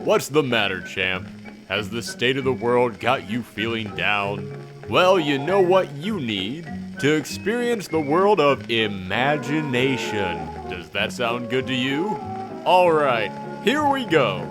What's the matter, champ? Has the state of the world got you feeling down? Well, you know what you need to experience the world of imagination. Does that sound good to you? Alright, here we go.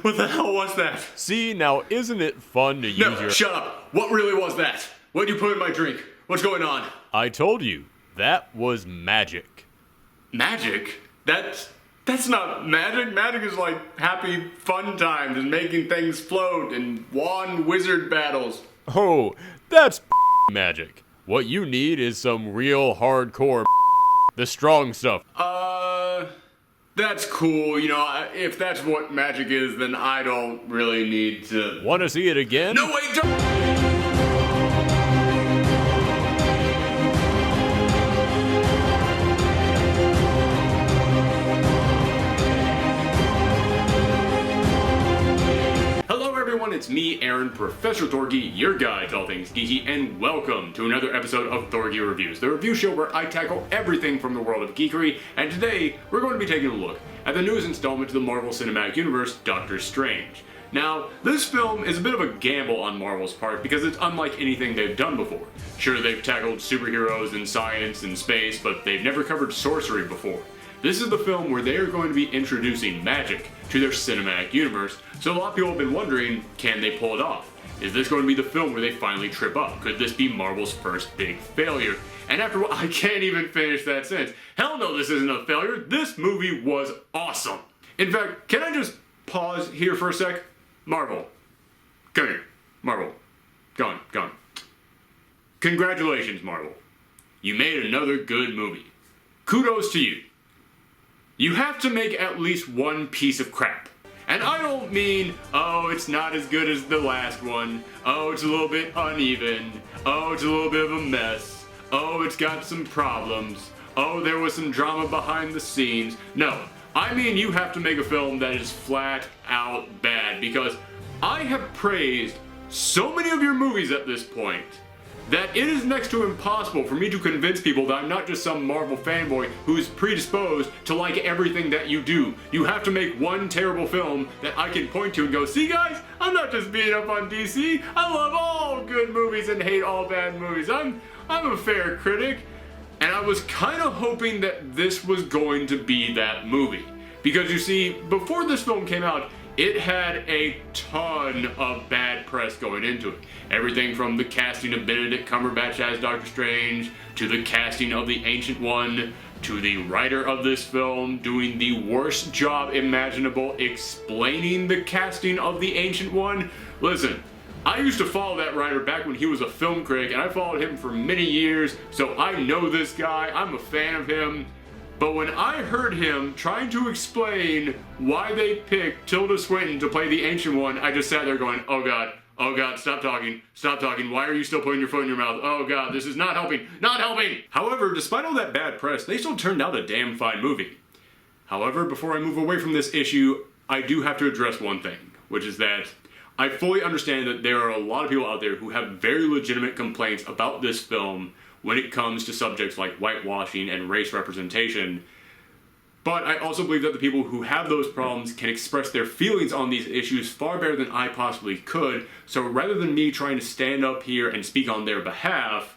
What the hell was that? See, now isn't it fun to use your— Shut up! What really was that? What'd you put in my drink? What's going on? I told you, that was magic. Magic? That's not magic. Magic is like happy fun times and making things float and wand wizard battles. Oh, that's magic. What you need is some real hardcore the strong stuff. That's cool. You know, if that's what magic is, then I don't really need to... Want to see it again? No, wait, don't... It's me, Aaron, Professor Thorgi, your guide to all things geeky, and welcome to another episode of Thorgi Reviews, the review show where I tackle everything from the world of geekery, and today we're going to be taking a look at the newest installment to the Marvel Cinematic Universe, Doctor Strange. Now, this film is a bit of a gamble on Marvel's part because it's unlike anything they've done before. Sure, they've tackled superheroes and science and space, but they've never covered sorcery before. This is the film where they are going to be introducing magic to their cinematic universe, so a lot of people have been wondering, can they pull it off? Is this going to be the film where they finally trip up? Could this be Marvel's first big failure? And after all, I can't even finish that sentence. Hell no, this isn't a failure. This movie was awesome. In fact, can I just pause here for a sec? Marvel. Come here. Marvel. Gone. Congratulations, Marvel. You made another good movie. Kudos to you. You have to make at least one piece of crap. And I don't mean, oh, it's not as good as the last one. Oh, it's a little bit uneven. Oh, it's a little bit of a mess. Oh, it's got some problems. Oh, there was some drama behind the scenes. No, I mean you have to make a film that is flat out bad, because I have praised so many of your movies at this point that it is next to impossible for me to convince people that I'm not just some Marvel fanboy who's predisposed to like everything that you do. You have to make one terrible film that I can point to and go, see guys, I'm not just beating up on DC, I love all good movies and hate all bad movies. I'm a fair critic. And I was kind of hoping that this was going to be that movie. Because you see, before this film came out, it had a ton of bad press going into it. Everything from the casting of Benedict Cumberbatch as Doctor Strange, to the casting of the Ancient One, to the writer of this film doing the worst job imaginable explaining the casting of the Ancient One. Listen, I used to follow that writer back when he was a film critic, and I followed him for many years, so I know this guy, I'm a fan of him. But when I heard him trying to explain why they picked Tilda Swinton to play the Ancient One, I just sat there going, oh god, stop talking, why are you still putting your foot in your mouth, oh god, this is not helping. However, despite all that bad press, they still turned out a damn fine movie. However, before I move away from this issue, I do have to address one thing, which is that I fully understand that there are a lot of people out there who have very legitimate complaints about this film when it comes to subjects like whitewashing and race representation. But I also believe that the people who have those problems can express their feelings on these issues far better than I possibly could, so rather than me trying to stand up here and speak on their behalf,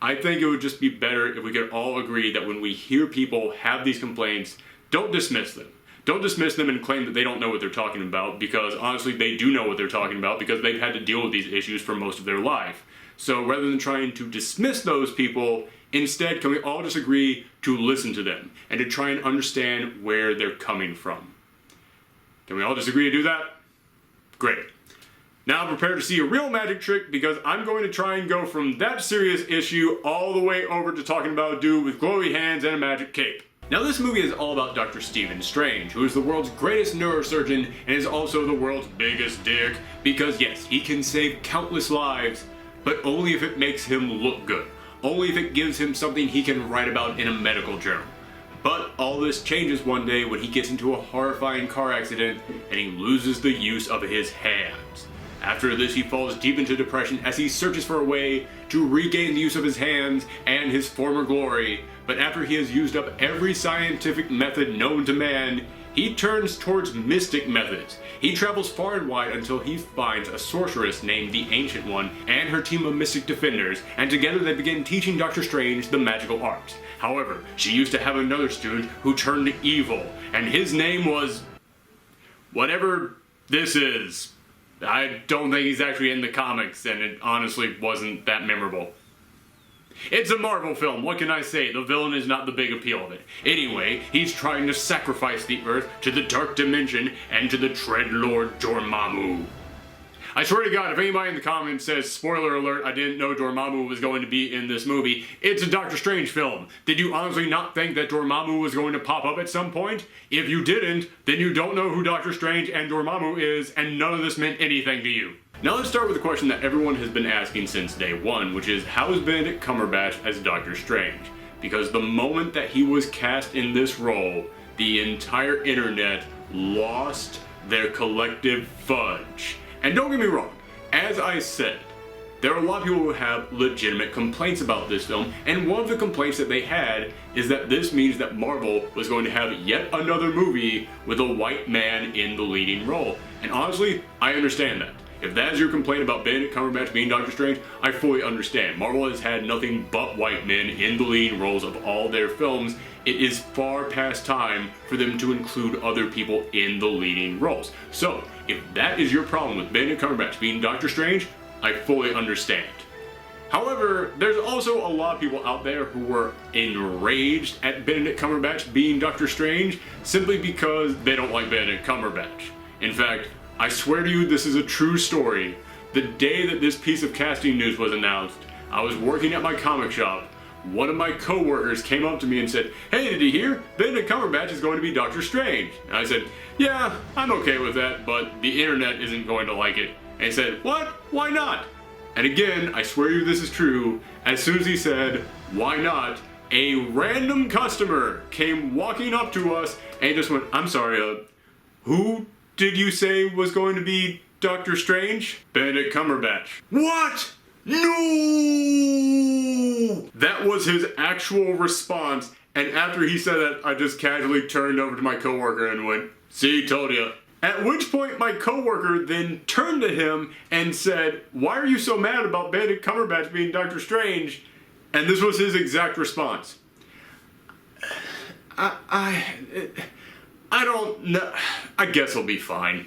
I think it would just be better if we could all agree that when we hear people have these complaints, don't dismiss them. Don't dismiss them and claim that they don't know what they're talking about, because honestly they do know what they're talking about because they've had to deal with these issues for most of their life. So rather than trying to dismiss those people, instead can we all just agree to listen to them and to try and understand where they're coming from? Can we all just agree to do that? Great. Now prepare to see a real magic trick, because I'm going to try and go from that serious issue all the way over to talking about a dude with glowy hands and a magic cape. Now this movie is all about Dr. Stephen Strange, who is the world's greatest neurosurgeon and is also the world's biggest dick, because yes, he can save countless lives, but only if it makes him look good. only if it gives him something he can write about in a medical journal. But all this changes one day when he gets into a horrifying car accident and he loses the use of his hands. After this, he falls deep into depression as he searches for a way to regain the use of his hands and his former glory. But after he has used up every scientific method known to man, he turns towards mystic methods. He travels far and wide until he finds a sorceress named the Ancient One and her team of mystic defenders, and together they begin teaching Doctor Strange the magical arts. However, she used to have another student who turned evil, and his name was... whatever this is. I don't think he's actually in the comics, and it honestly wasn't that memorable. It's a Marvel film, what can I say? The villain is not the big appeal of it. Anyway, he's trying to sacrifice the Earth to the Dark Dimension and to the Dread Lord Dormammu. I swear to God, if anybody in the comments says, spoiler alert, I didn't know Dormammu was going to be in this movie, it's a Doctor Strange film. Did you honestly not think that Dormammu was going to pop up at some point? If you didn't, then you don't know who Doctor Strange and Dormammu is, and none of this meant anything to you. Now let's start with a question that everyone has been asking since day one, which is, how is Benedict Cumberbatch as Doctor Strange? Because the moment that he was cast in this role, the entire internet lost their collective fudge. And don't get me wrong, as I said, there are a lot of people who have legitimate complaints about this film, and one of the complaints that they had is that this means that Marvel was going to have yet another movie with a white man in the leading role. And honestly, I understand that. If that is your complaint about Benedict Cumberbatch being Doctor Strange, I fully understand. Marvel has had nothing but white men in the leading roles of all their films. It is far past time for them to include other people in the leading roles. So, if that is your problem with Benedict Cumberbatch being Doctor Strange, I fully understand. However, there's also a lot of people out there who were enraged at Benedict Cumberbatch being Doctor Strange simply because they don't like Benedict Cumberbatch. In fact, I swear to you, this is a true story. The day that this piece of casting news was announced, I was working at my comic shop. One of my co-workers came up to me and said, "Hey, did you hear? Benedict Cumberbatch is going to be Doctor Strange." And I said, "Yeah, I'm okay with that, but the internet isn't going to like it." And he said, "What? Why not?" And again, I swear to you this is true, as soon as he said, "Why not?" a random customer came walking up to us and just went, "I'm sorry, who did you say was going to be Doctor Strange?" "Benedict Cumberbatch." "What? No!" That was his actual response, and after he said that, I just casually turned over to my coworker and went, "See, told ya." At which point my coworker then turned to him and said, "Why are you so mad about Benedict Cumberbatch being Doctor Strange?" And this was his exact response. I don't know. I guess I'll be fine.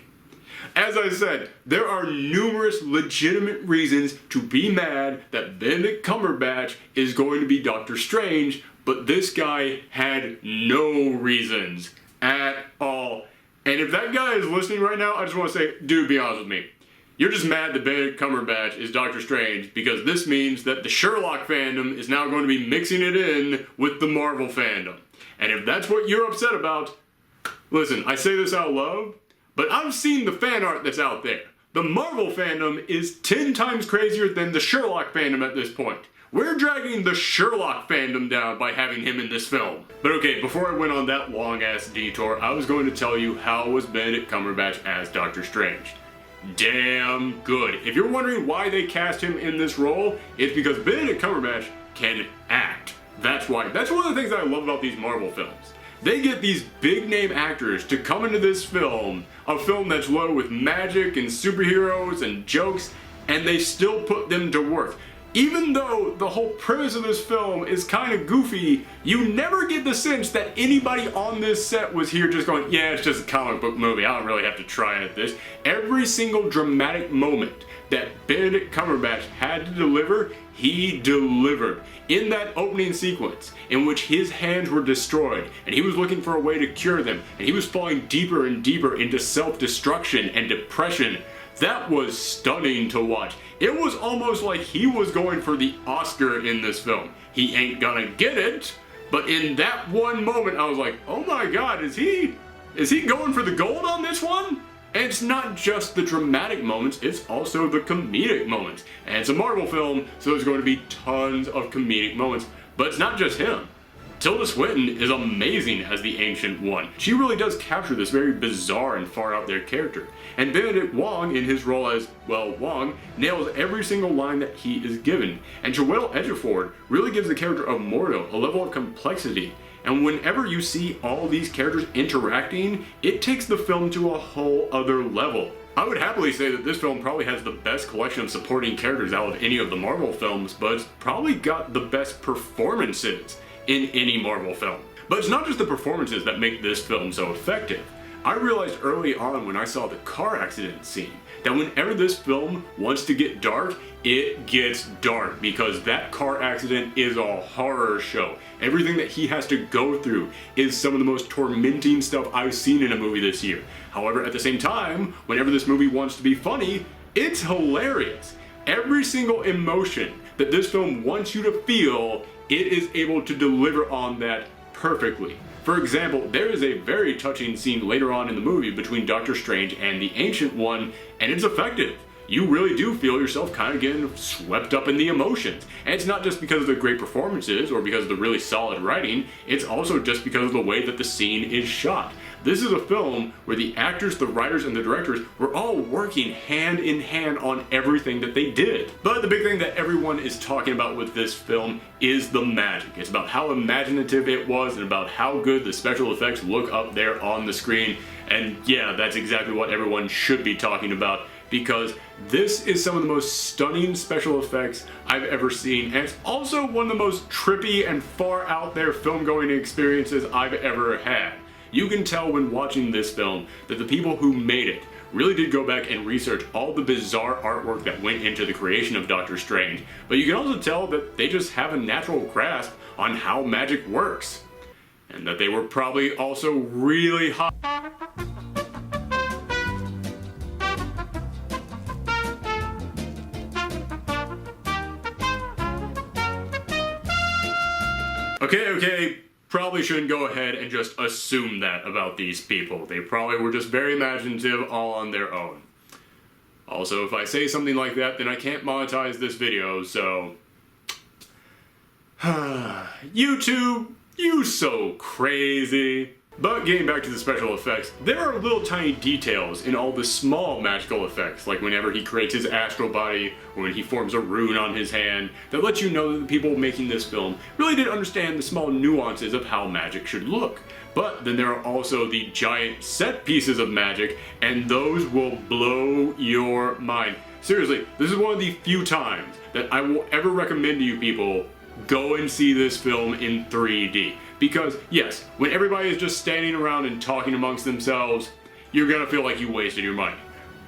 As I said, there are numerous legitimate reasons to be mad that Benedict Cumberbatch is going to be Doctor Strange, but this guy had no reasons at all. And if that guy is listening right now, I just want to say, dude, be honest with me. You're just mad that Benedict Cumberbatch is Doctor Strange because this means that the Sherlock fandom is now going to be mixing it in with the Marvel fandom. And if that's what you're upset about, listen, I say this out loud, but I've seen the fan art that's out there. The Marvel fandom is 10 times crazier than the Sherlock fandom at this point. We're dragging the Sherlock fandom down by having him in this film. But okay, before I went on that long-ass detour, I was going to tell you how was Benedict Cumberbatch as Doctor Strange. Damn good. If you're wondering why they cast him in this role, it's because Benedict Cumberbatch can act. That's why. That's one of the things that I love about these Marvel films. They get these big name actors to come into this film, a film that's loaded with magic and superheroes and jokes, and they still put them to work. Even though the whole premise of this film is kind of goofy, you never get the sense that anybody on this set was here just going, yeah, it's just a comic book movie, I don't really have to try at this. Every single dramatic moment that Benedict Cumberbatch had to deliver, he delivered. In that opening sequence, in which his hands were destroyed, and he was looking for a way to cure them, and he was falling deeper and deeper into self-destruction and depression, that was stunning to watch. It was almost like he was going for the Oscar in this film. He ain't gonna get it, but in that one moment, I was like, oh my God, is he going for the gold on this one? And it's not just the dramatic moments, it's also the comedic moments. And it's a Marvel film, so there's going to be tons of comedic moments. But it's not just him. Tilda Swinton is amazing as the Ancient One. She really does capture this very bizarre and far out there character. And Benedict Wong, in his role as, well, Wong, nails every single line that he is given. And Joelle Edgerford really gives the character of Mordo a level of complexity. And whenever you see all these characters interacting, it takes the film to a whole other level. I would happily say that this film probably has the best collection of supporting characters out of any of the Marvel films, but it's probably got the best performances in any Marvel film. But it's not just the performances that make this film so effective. I realized early on when I saw the car accident scene that whenever this film wants to get dark, it gets dark because that car accident is a horror show. Everything that he has to go through is some of the most tormenting stuff I've seen in a movie this year. However, at the same time, whenever this movie wants to be funny, it's hilarious. Every single emotion that this film wants you to feel, it is able to deliver on that perfectly. For example, there is a very touching scene later on in the movie between Doctor Strange and the Ancient One, and it's effective. You really do feel yourself kind of getting swept up in the emotions. And it's not just because of the great performances or because of the really solid writing, it's also just because of the way that the scene is shot. This is a film where the actors, the writers, and the directors were all working hand in hand on everything that they did. But the big thing that everyone is talking about with this film is the magic. It's about how imaginative it was and about how good the special effects look up there on the screen. And yeah, that's exactly what everyone should be talking about, because this is some of the most stunning special effects I've ever seen, and it's also one of the most trippy and far out there film-going experiences I've ever had. You can tell when watching this film that the people who made it really did go back and research all the bizarre artwork that went into the creation of Doctor Strange, but you can also tell that they just have a natural grasp on how magic works, and that they were probably also really hot. Okay, probably shouldn't go ahead and just assume that about these people. They probably were just very imaginative all on their own. Also, if I say something like that, then I can't monetize this video, so... YouTube, you so crazy. But getting back to the special effects, there are little tiny details in all the small magical effects, like whenever he creates his astral body, or when he forms a rune on his hand, that let you know that the people making this film really did understand the small nuances of how magic should look. But then there are also the giant set pieces of magic, and those will blow your mind. Seriously, this is one of the few times that I will ever recommend to you people, go and see this film in 3D. Because, yes, when everybody is just standing around and talking amongst themselves, you're gonna feel like you wasted your money.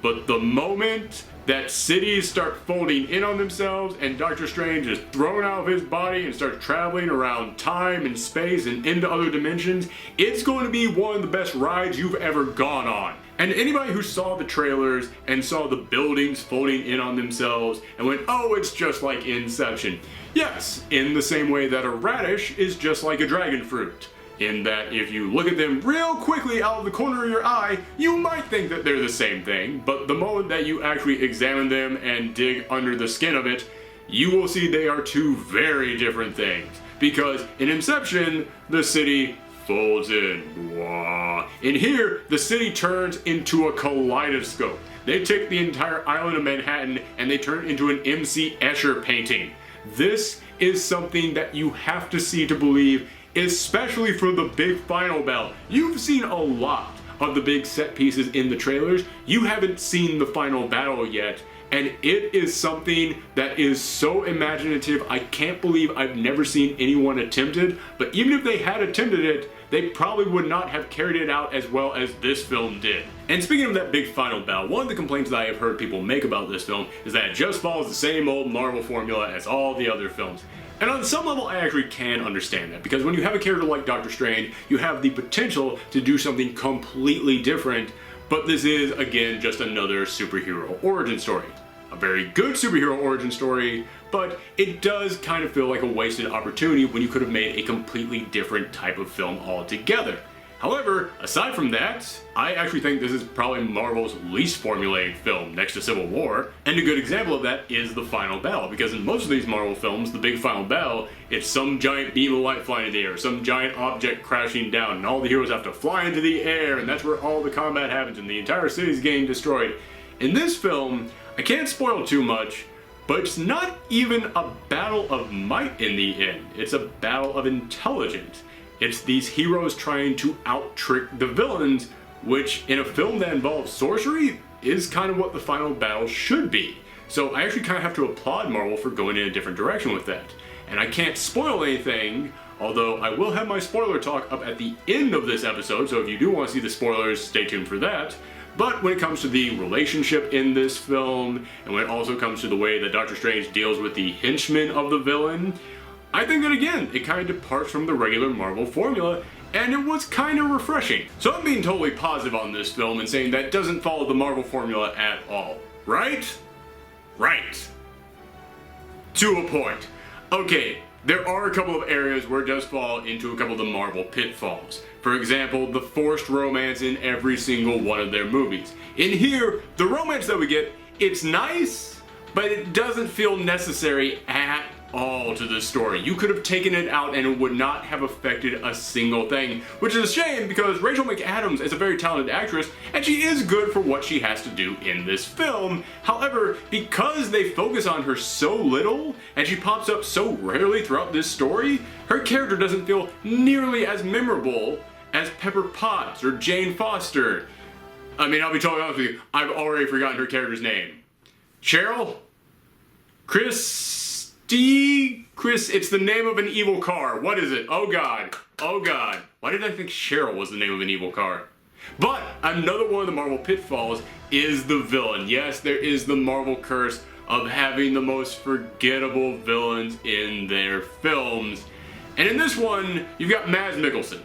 But the moment that cities start folding in on themselves and Doctor Strange is thrown out of his body and starts traveling around time and space and into other dimensions, it's going to be one of the best rides you've ever gone on. And anybody who saw the trailers and saw the buildings folding in on themselves and went, oh, it's just like Inception. Yes, in the same way that a radish is just like a dragon fruit. In that if you look at them real quickly out of the corner of your eye, you might think that they're the same thing, but the moment that you actually examine them and dig under the skin of it, you will see they are two very different things. Because in Inception, the city folds in. Wah. In here, the city turns into a kaleidoscope. They take the entire island of Manhattan and they turn it into an M.C. Escher painting. This is something that you have to see to believe, especially for the big final battle. You've seen a lot of the big set pieces in the trailers. You haven't seen the final battle yet, and it is something that is so imaginative. I can't believe I've never seen anyone attempt it, but even if they had attempted it, they probably would not have carried it out as well as this film did. And speaking of that big final battle, one of the complaints that I have heard people make about this film is that it just follows the same old Marvel formula as all the other films. And on some level, I actually can understand that, because when you have a character like Doctor Strange, you have the potential to do something completely different, but this is, again, just another superhero origin story. A very good superhero origin story, but it does kind of feel like a wasted opportunity when you could have made a completely different type of film altogether. However, aside from that, I actually think this is probably Marvel's least formulaic film next to Civil War, and a good example of that is the final battle, because in most of these Marvel films, the big final battle, it's some giant beam of light flying in the air, some giant object crashing down, and all the heroes have to fly into the air, and that's where all the combat happens, and the entire city's getting destroyed. In this film, I can't spoil too much, but it's not even a battle of might in the end, it's a battle of intelligence. It's these heroes trying to out-trick the villains, which in a film that involves sorcery is kind of what the final battle should be. So I actually kind of have to applaud Marvel for going in a different direction with that. And I can't spoil anything, although I will have my spoiler talk up at the end of this episode, so if you do want to see the spoilers, stay tuned for that. But when it comes to the relationship in this film, and when it also comes to the way that Doctor Strange deals with the henchmen of the villain, I think that again, it kind of departs from the regular Marvel formula, and it was kind of refreshing. So I'm being totally positive on this film and saying that it doesn't follow the Marvel formula at all. Right? Right. To a point. Okay, there are a couple of areas where it does fall into a couple of the Marvel pitfalls. For example, the forced romance in every single one of their movies. In here, the romance that we get, it's nice, but it doesn't feel necessary at all to the story. You could have taken it out and it would not have affected a single thing, which is a shame because Rachel McAdams is a very talented actress and she is good for what she has to do in this film. However, because they focus on her so little and she pops up so rarely throughout this story, her character doesn't feel nearly as memorable as Pepper Potts or Jane Foster. I mean, I'll be totally honest with you, I've already forgotten her character's name. Cheryl? Chris, it's the name of an evil car. What is it? Oh god. Oh god. Why did I think Cheryl was the name of an evil car? But another one of the Marvel pitfalls is the villain. Yes, there is the Marvel curse of having the most forgettable villains in their films. And in this one, you've got Mads Mikkelsen.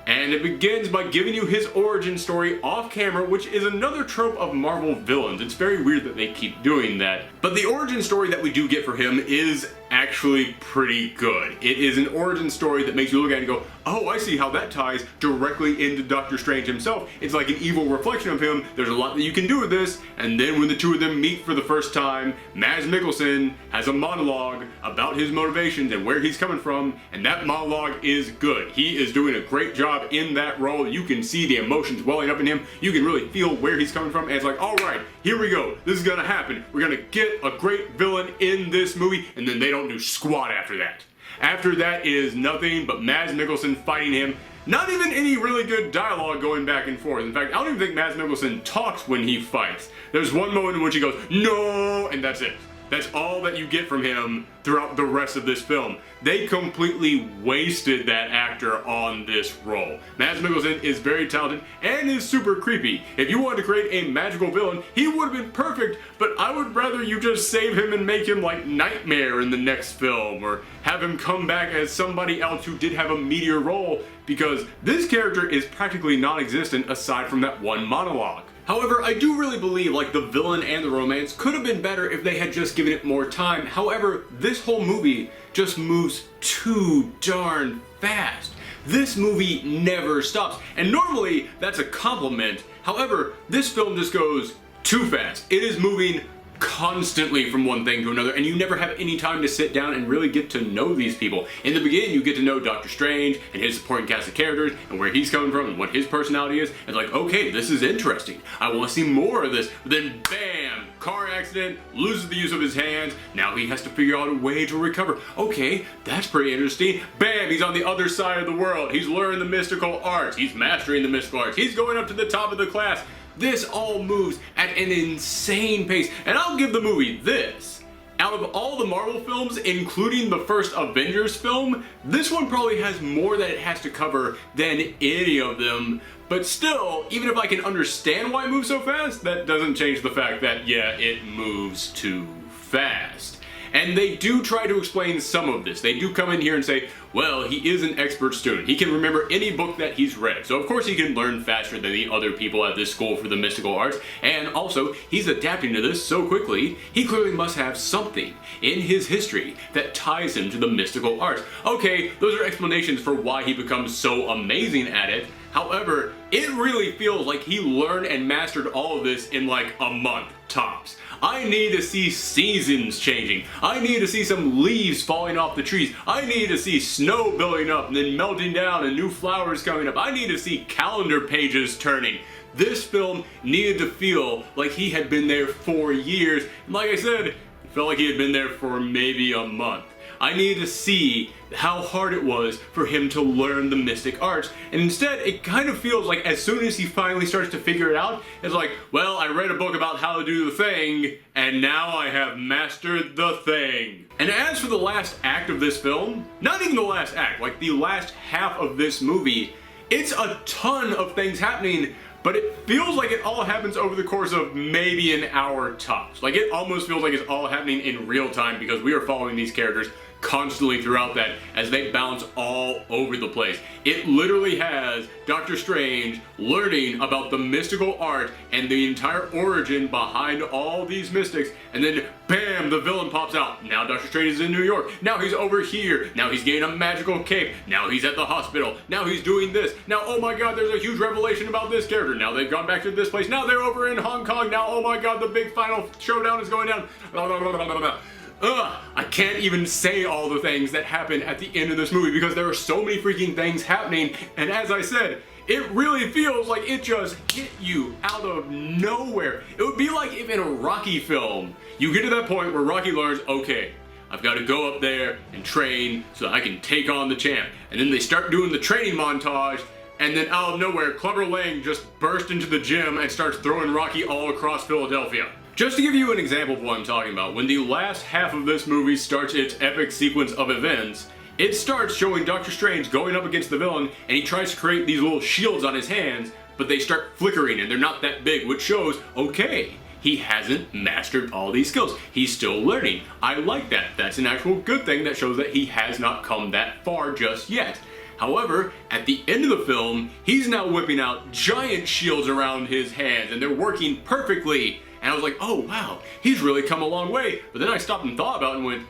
And it begins by giving you his origin story off camera, which is another trope of Marvel villains. It's very weird that they keep doing that. But the origin story that we do get for him is actually pretty good. It is an origin story that makes you look at it and go, oh, I see how that ties directly into Doctor Strange himself. It's like an evil reflection of him. There's a lot that you can do with this. And then when the two of them meet for the first time, Mads Mikkelsen has a monologue about his motivations and where he's coming from. And that monologue is good. He is doing a great job in that role. You can see the emotions welling up in him. You can really feel where he's coming from. And it's like, all right, here we go. This is gonna happen. We're gonna get a great villain in this movie. And then they don't do squat after that. After that is nothing but Mads Mikkelsen fighting him. Not even any really good dialogue going back and forth. In fact, I don't even think Mads Mikkelsen talks when he fights. There's one moment in which he goes, no, and that's it. That's all that you get from him throughout the rest of this film. They completely wasted that actor on this role. Mads Mikkelsen is very talented and is super creepy. If you wanted to create a magical villain, he would have been perfect, but I would rather you just save him and make him like Nightmare in the next film, or have him come back as somebody else who did have a meteor role, because this character is practically non-existent aside from that one monologue. However, I do really believe like the villain and the romance could have been better if they had just given it more time. However, this whole movie just moves too darn fast. This movie never stops, and normally that's a compliment. However, this film just goes too fast. It is moving constantly from one thing to another, and you never have any time to sit down and really get to know these people. In the beginning, you get to know Doctor Strange and his supporting cast of characters and where he's coming from and what his personality is. It's like, okay, this is interesting. I want to see more of this. But then, bam, car accident, loses the use of his hands. Now he has to figure out a way to recover. Okay, that's pretty interesting. Bam, he's on the other side of the world. He's learning the mystical arts. He's mastering the mystical arts. He's going up to the top of the class. This all moves at an insane pace, and I'll give the movie this. Out of all the Marvel films, including the first Avengers film, this one probably has more that it has to cover than any of them. But still, even if I can understand why it moves so fast, that doesn't change the fact that, yeah, it moves too fast. And they do try to explain some of this. They do come in here and say, well, he is an expert student. He can remember any book that he's read. So of course he can learn faster than the other people at this school for the mystical arts. And also, he's adapting to this so quickly, he clearly must have something in his history that ties him to the mystical arts. Okay, those are explanations for why he becomes so amazing at it. However, it really feels like he learned and mastered all of this in like a month, tops. I need to see seasons changing. I need to see some leaves falling off the trees. I need to see snow building up and then melting down and new flowers coming up. I need to see calendar pages turning. This film needed to feel like he had been there for years. And like I said, it felt like he had been there for maybe a month. I needed to see how hard it was for him to learn the mystic arts, and instead it kind of feels like as soon as he finally starts to figure it out, it's like, well, I read a book about how to do the thing, and now I have mastered the thing. And as for the last act of this film, not even the last act, like the last half of this movie, it's a ton of things happening, but it feels like it all happens over the course of maybe an hour tops. Like it almost feels like it's all happening in real time because we are following these characters constantly throughout that as they bounce all over the place. It literally has Doctor Strange learning about the mystical art and the entire origin behind all these mystics, and then bam, the villain pops out. Now Doctor Strange is in New York. Now he's over here. Now he's getting a magical cape. Now he's at the hospital. Now he's doing this. Now, oh my god, there's a huge revelation about this character. Now they've gone back to this place. Now they're over in Hong Kong. Now, oh my god, the big final showdown is going down. Blah, blah, blah, blah, blah, blah. I can't even say all the things that happen at the end of this movie because there are so many freaking things happening, and as I said, it really feels like it just hit you out of nowhere. It would be like if in a Rocky film, you get to that point where Rocky learns, okay, I've got to go up there and train so I can take on the champ. And then they start doing the training montage, and then out of nowhere, Clubber Lang just bursts into the gym and starts throwing Rocky all across Philadelphia. Just to give you an example of what I'm talking about, when the last half of this movie starts its epic sequence of events, it starts showing Doctor Strange going up against the villain, and he tries to create these little shields on his hands, but they start flickering and they're not that big, which shows, okay, he hasn't mastered all these skills. He's still learning. I like that. That's an actual good thing that shows that he has not come that far just yet. However, at the end of the film, he's now whipping out giant shields around his hands, and they're working perfectly. And I was like, oh wow, he's really come a long way. But then I stopped and thought about it and went,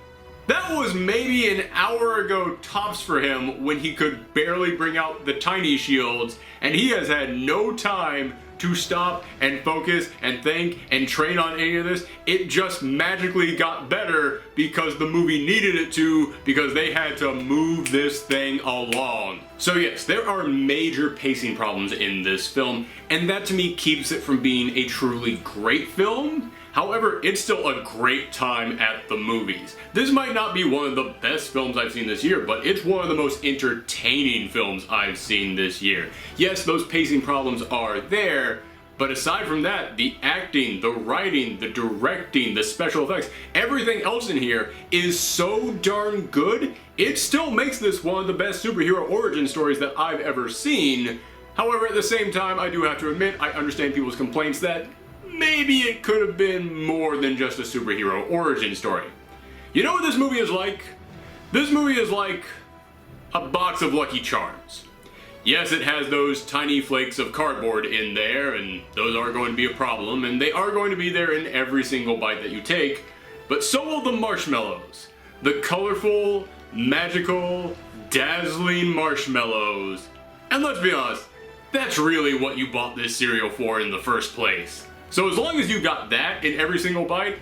that was maybe an hour ago tops for him when he could barely bring out the tiny shields, and he has had no time to stop and focus and think and train on any of this. It just magically got better because the movie needed it to, because they had to move this thing along. So yes, there are major pacing problems in this film, and that to me keeps it from being a truly great film. However, it's still a great time at the movies. This might not be one of the best films I've seen this year, but it's one of the most entertaining films I've seen this year. Yes, those pacing problems are there, but aside from that, the acting, the writing, the directing, the special effects, everything else in here is so darn good, it still makes this one of the best superhero origin stories that I've ever seen. However, at the same time, I do have to admit, I understand people's complaints that maybe it could have been more than just a superhero origin story. You know what this movie is like? This movie is like a box of Lucky Charms. Yes, it has those tiny flakes of cardboard in there, and those are going to be a problem, and they are going to be there in every single bite that you take, but so will the marshmallows. The colorful, magical, dazzling marshmallows. And let's be honest, that's really what you bought this cereal for in the first place. So as long as you got that in every single bite,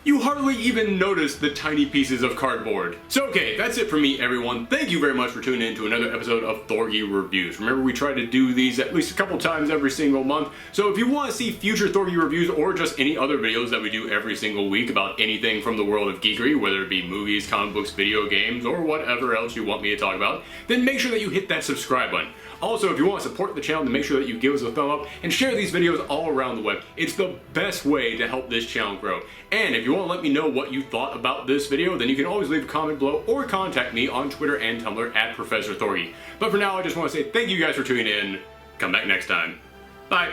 you hardly even notice the tiny pieces of cardboard. So okay, that's it for me, everyone. Thank you very much for tuning in to another episode of Thorgi Reviews. Remember, we try to do these at least a couple times every single month. So if you want to see future Thorgi reviews or just any other videos that we do every single week about anything from the world of geekery, whether it be movies, comic books, video games, or whatever else you want me to talk about, then make sure that you hit that subscribe button. Also, if you want to support the channel, then make sure that you give us a thumb up and share these videos all around the web. It's the best way to help this channel grow. And if you want to let me know what you thought about this video, then you can always leave a comment below or contact me on Twitter and Tumblr at Professor Thorgi. But for now, I just want to say thank you guys for tuning in. Come back next time. Bye.